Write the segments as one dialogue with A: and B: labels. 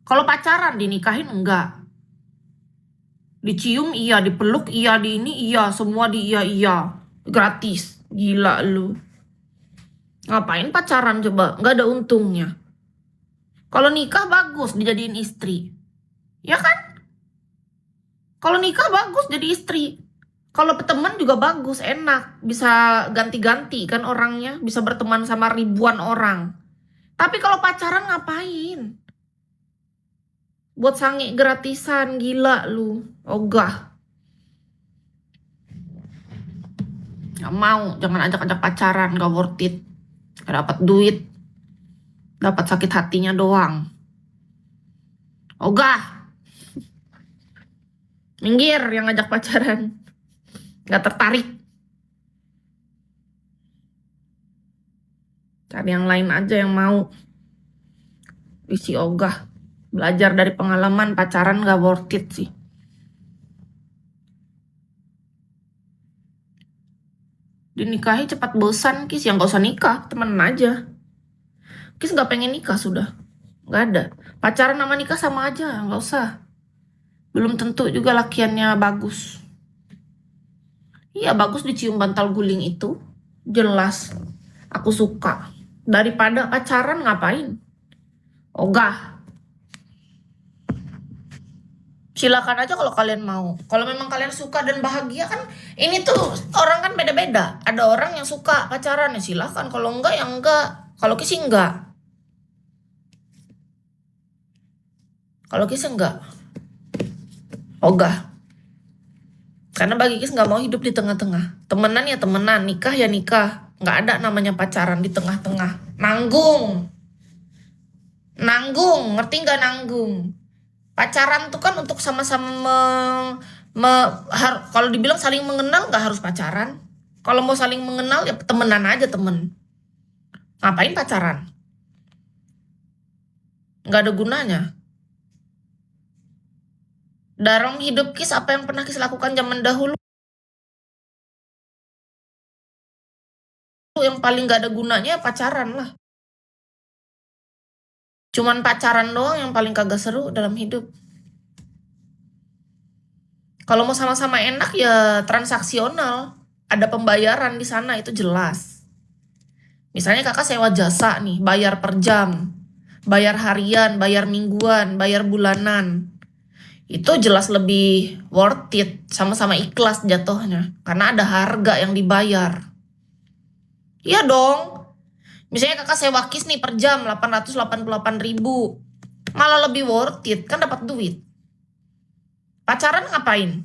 A: Kalau pacaran dinikahin enggak. Dicium iya, dipeluk iya, di ini iya, semua di iya. Gratis. Gila lu. Ngapain pacaran coba? Nggak ada untungnya. Kalau nikah bagus dijadiin istri. Ya kan? Kalau nikah bagus jadi istri. Kalau teman juga bagus, enak. Bisa ganti-ganti kan orangnya. Bisa berteman sama ribuan orang. Tapi kalau pacaran ngapain? Buat sange gratisan, gila lu. Ogah. Gak mau, jangan ajak-ajak pacaran, gak worth it. Gak dapat duit. Dapat sakit hatinya doang. Ogah. Minggir yang ngajak pacaran. Gak tertarik. Cari yang lain aja yang mau. Isi ogah. Belajar dari pengalaman pacaran gak worth it sih. Dinikahi cepat bosan, Kis. Yang gak usah nikah, temenan aja. Kis gak pengen nikah sudah. Gak ada. Pacaran sama nikah sama aja, gak usah. Belum tentu juga lakiannya bagus. Iya bagus dicium bantal guling itu. Jelas. Aku suka. Daripada pacaran ngapain? Ogah. Silakan aja kalau kalian mau. Kalau memang kalian suka dan bahagia kan, ini tuh orang kan beda-beda. Ada orang yang suka pacaran ya silakan. Kalau enggak ya enggak. Kalau Kis enggak. Kalau Kis enggak. Ogah. Karena bagi Kis nggak mau hidup di tengah-tengah. Temenan ya temenan, nikah ya nikah. Nggak ada namanya pacaran di tengah-tengah. Nanggung. Nanggung, ngerti nggak nanggung? Pacaran tuh kan untuk sama-sama kalau dibilang saling mengenal nggak harus pacaran. Kalau mau saling mengenal ya temenan aja temen. Ngapain pacaran? Nggak ada gunanya. Dalam hidup Kis apa yang pernah Kis lakukan zaman dahulu? Yang paling nggak ada gunanya ya pacaran lah. Cuman pacaran doang yang paling kagak seru dalam hidup. Kalau mau sama-sama enak ya transaksional. Ada pembayaran di sana itu jelas. Misalnya kakak sewa jasa nih, bayar per jam. Bayar harian, bayar mingguan, bayar bulanan. Itu jelas lebih worth it. Sama-sama ikhlas jatuhnya. Karena ada harga yang dibayar. Iya dong. Misalnya kakak sewa Kis nih per jam 888.000. Malah lebih worth it, kan dapat duit. Pacaran ngapain?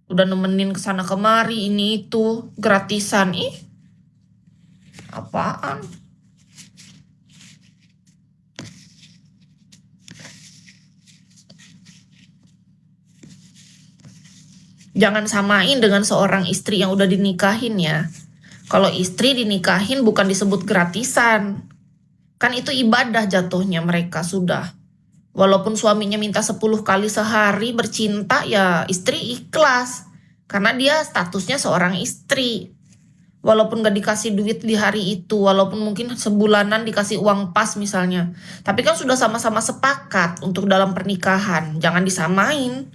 A: Udah nemenin kesana kemari, ini itu, gratisan. Ih, apaan? Jangan samain dengan seorang istri yang udah dinikahin ya. Kalau istri dinikahin bukan disebut gratisan. Kan itu ibadah jatuhnya mereka sudah. Walaupun suaminya minta 10 kali sehari bercinta ya istri ikhlas. Karena dia statusnya seorang istri. Walaupun gak dikasih duit di hari itu. Walaupun mungkin sebulanan dikasih uang pas misalnya. Tapi kan sudah sama-sama sepakat untuk dalam pernikahan. Jangan disamain.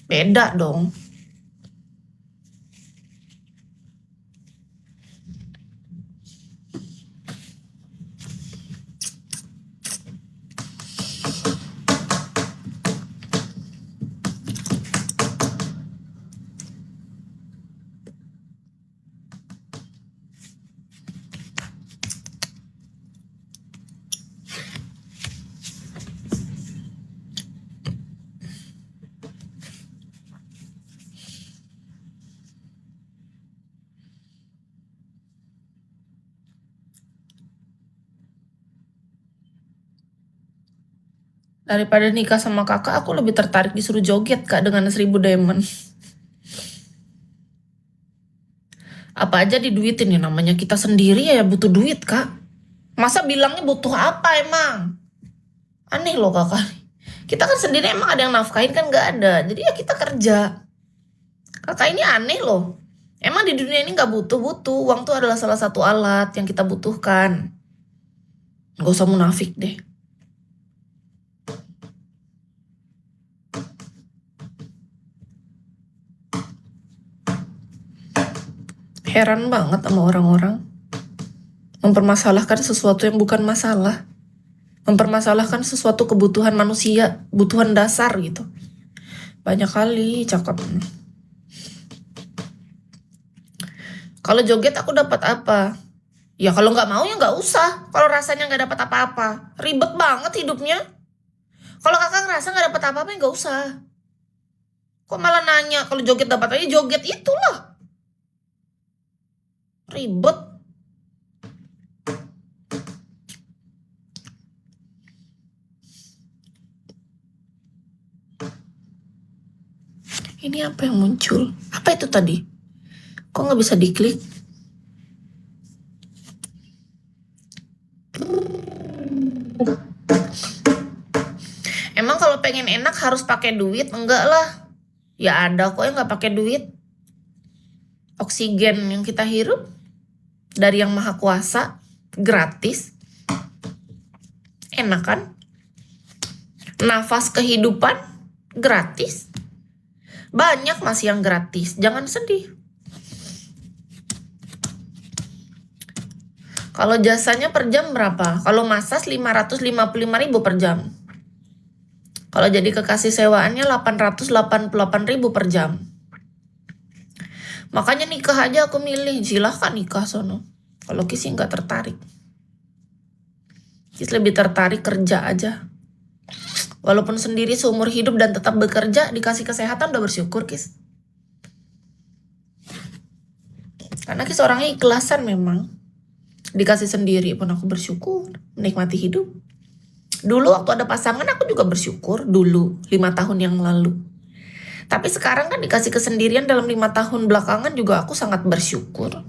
A: Beda dong. Daripada nikah sama kakak, aku lebih tertarik disuruh joget kak dengan 1000 diamond. Apa aja diduitin ya, namanya kita sendiri ya butuh duit kak. Masa bilangnya butuh apa emang? Aneh loh kakak. Kita kan sendiri emang ada yang nafkahin kan nggak ada. Jadi ya kita kerja. Kakak ini aneh loh. Emang di dunia ini nggak butuh-butuh. Uang tuh adalah salah satu alat yang kita butuhkan. Gak usah munafik deh. Heran banget sama orang-orang. Mempermasalahkan sesuatu yang bukan masalah. Mempermasalahkan sesuatu kebutuhan manusia, kebutuhan dasar gitu. Banyak kali cakap. Kalau joget aku dapat apa? Ya kalau nggak mau ya nggak usah. Kalau rasanya nggak dapat apa-apa. Ribet banget hidupnya. Kalau kakak ngerasa nggak dapat apa-apa ya nggak usah. Kok malah nanya kalau joget dapat aja, joget itulah. Ribet. Ini apa yang muncul? Apa itu tadi? Kok nggak bisa diklik? Emang kalau pengen enak harus pakai duit? Enggak lah. Ya ada kok yang nggak pakai duit. Oksigen yang kita hirup dari yang maha kuasa, gratis. Enak kan? Nafas kehidupan, gratis. Banyak masih yang gratis, jangan sedih. Kalau jasanya per jam berapa? Kalau massage 555.000 per jam. Kalau jadi kekasih sewaannya 888.000 per jam. Makanya nikah aja aku milih, silahkan nikah sono. Kalau Kis sih nggak tertarik. Kis lebih tertarik kerja aja. Walaupun sendiri seumur hidup dan tetap bekerja, dikasih kesehatan udah bersyukur Kis. Karena Kis orangnya ikhlasan memang. Dikasih sendiri pun aku bersyukur, menikmati hidup. Dulu waktu ada pasangan aku juga bersyukur, dulu 5 tahun yang lalu. Tapi sekarang kan dikasih kesendirian dalam 5 tahun belakangan juga aku sangat bersyukur.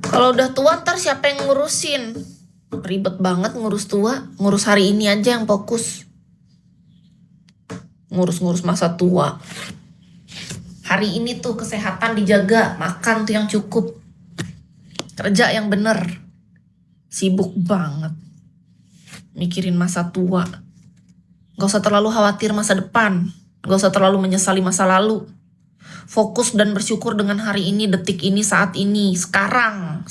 A: Kalau udah tua ntar siapa yang ngurusin? Ribet banget ngurus tua, ngurus hari ini aja yang fokus. Ngurus-ngurus masa tua. Hari ini tuh kesehatan dijaga, makan tuh yang cukup. Kerja yang bener. Sibuk banget. Mikirin masa tua. Gak usah terlalu khawatir masa depan. Gak usah terlalu menyesali masa lalu. Fokus dan bersyukur dengan hari ini, detik ini, saat ini. Sekarang.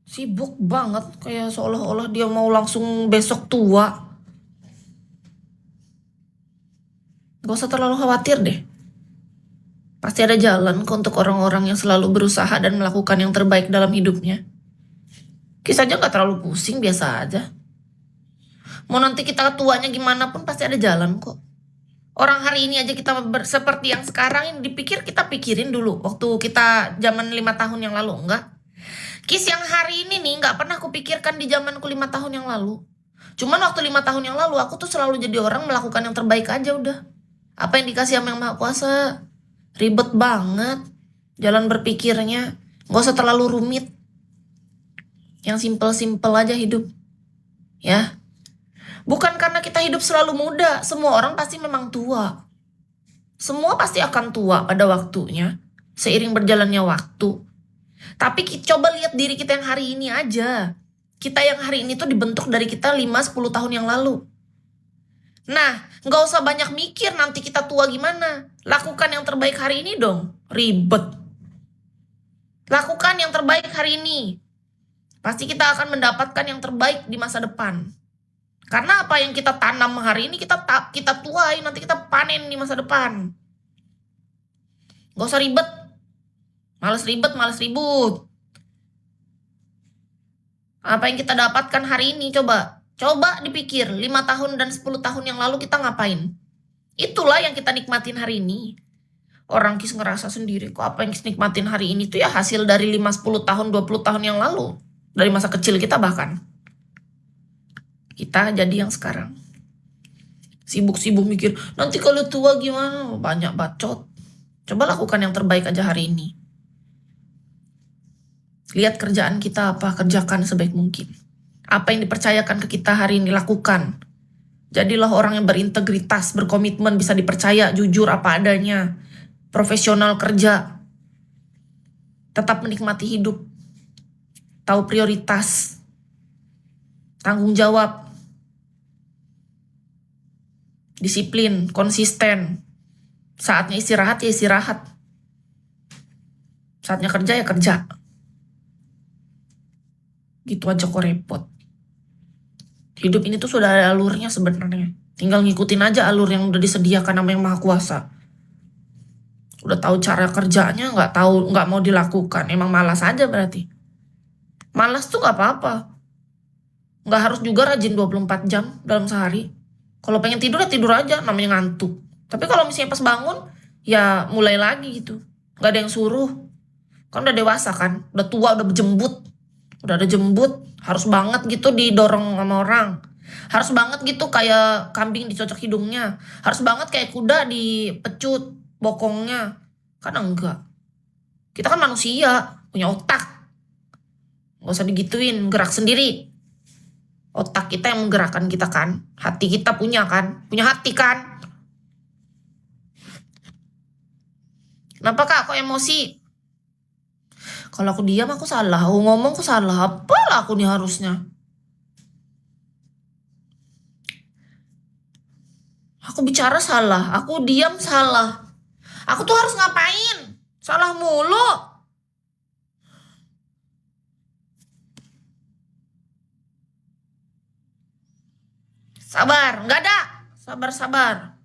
A: Sibuk banget, kayak seolah-olah dia mau langsung besok tua. Gak usah terlalu khawatir deh. Pasti ada jalan kok untuk orang-orang yang selalu berusaha dan melakukan yang terbaik dalam hidupnya. Kis aja gak terlalu pusing, biasa aja. Mau nanti kita tuanya gimana pun pasti ada jalan kok. Orang hari ini aja kita seperti yang sekarang ini dipikir, kita pikirin dulu. Waktu kita zaman 5 tahun yang lalu, enggak. Kis yang hari ini nih gak pernah kupikirkan di zamanku 5 tahun yang lalu. Cuman waktu 5 tahun yang lalu aku tuh selalu jadi orang melakukan yang terbaik aja udah. Apa yang dikasih sama yang maha kuasa. Ribet banget jalan berpikirnya. Gak usah terlalu rumit. Yang simpel-simpel aja hidup. Ya. Bukan karena kita hidup selalu muda. Semua orang pasti memang tua. Semua pasti akan tua pada waktunya. Seiring berjalannya waktu. Tapi coba lihat diri kita yang hari ini aja. Kita yang hari ini tuh dibentuk dari kita 5-10 tahun yang lalu. Nah, gak usah banyak mikir nanti kita tua gimana. Lakukan yang terbaik hari ini dong. Ribet. Lakukan yang terbaik hari ini. Pasti kita akan mendapatkan yang terbaik di masa depan. Karena apa yang kita tanam hari ini kita tuai, nanti kita panen di masa depan. Gak usah ribet. Males ribut. Apa yang kita dapatkan hari ini coba dipikir 5 tahun dan 10 tahun yang lalu kita ngapain. Itulah yang kita nikmatin hari ini. Orang Kis ngerasa sendiri kok apa yang Kis nikmatin hari ini tuh ya hasil dari 5-10 tahun, 20 tahun yang lalu. Dari masa kecil kita bahkan. Kita jadi yang sekarang. Sibuk-sibuk mikir, nanti kalau tua gimana? Banyak bacot. Coba lakukan yang terbaik aja hari ini. Lihat kerjaan kita apa, kerjakan sebaik mungkin. Apa yang dipercayakan ke kita hari ini, lakukan. Jadilah orang yang berintegritas, berkomitmen, bisa dipercaya, jujur apa adanya. Profesional kerja. Tetap menikmati hidup. Tahu prioritas. tanggung jawab, disiplin, konsisten. Saatnya istirahat ya istirahat. Saatnya kerja ya kerja. Gitu aja kok repot. Hidup ini tuh sudah ada alurnya sebenarnya. Tinggal ngikutin aja alur yang udah disediakan sama Yang Maha Kuasa. Udah tahu cara kerjanya, nggak mau dilakukan. Emang malas aja berarti. Malas tuh nggak apa-apa. Nggak harus juga rajin 24 jam dalam sehari. Kalau pengen tidur ya tidur aja, namanya ngantuk. Tapi kalau misalnya pas bangun, ya mulai lagi gitu. Nggak ada yang suruh. Kan udah dewasa kan, udah tua, udah berjembut. Udah ada jembut, harus banget gitu didorong sama orang. Harus banget gitu kayak kambing dicocok hidungnya. Harus banget kayak kuda dipecut bokongnya. Kan enggak. Kita kan manusia, punya otak. Gak usah digituin, gerak sendiri. Otak kita yang menggerakkan kita kan. Hati kita punya kan. Punya hati kan. Kenapa kak kok emosi? Kalau aku diam aku salah. Aku ngomong aku salah. Apalah aku nih harusnya. Aku bicara salah. Aku diam salah. Aku tuh harus ngapain? Salah mulu. Sabar. Nggak ada. Sabar-sabar.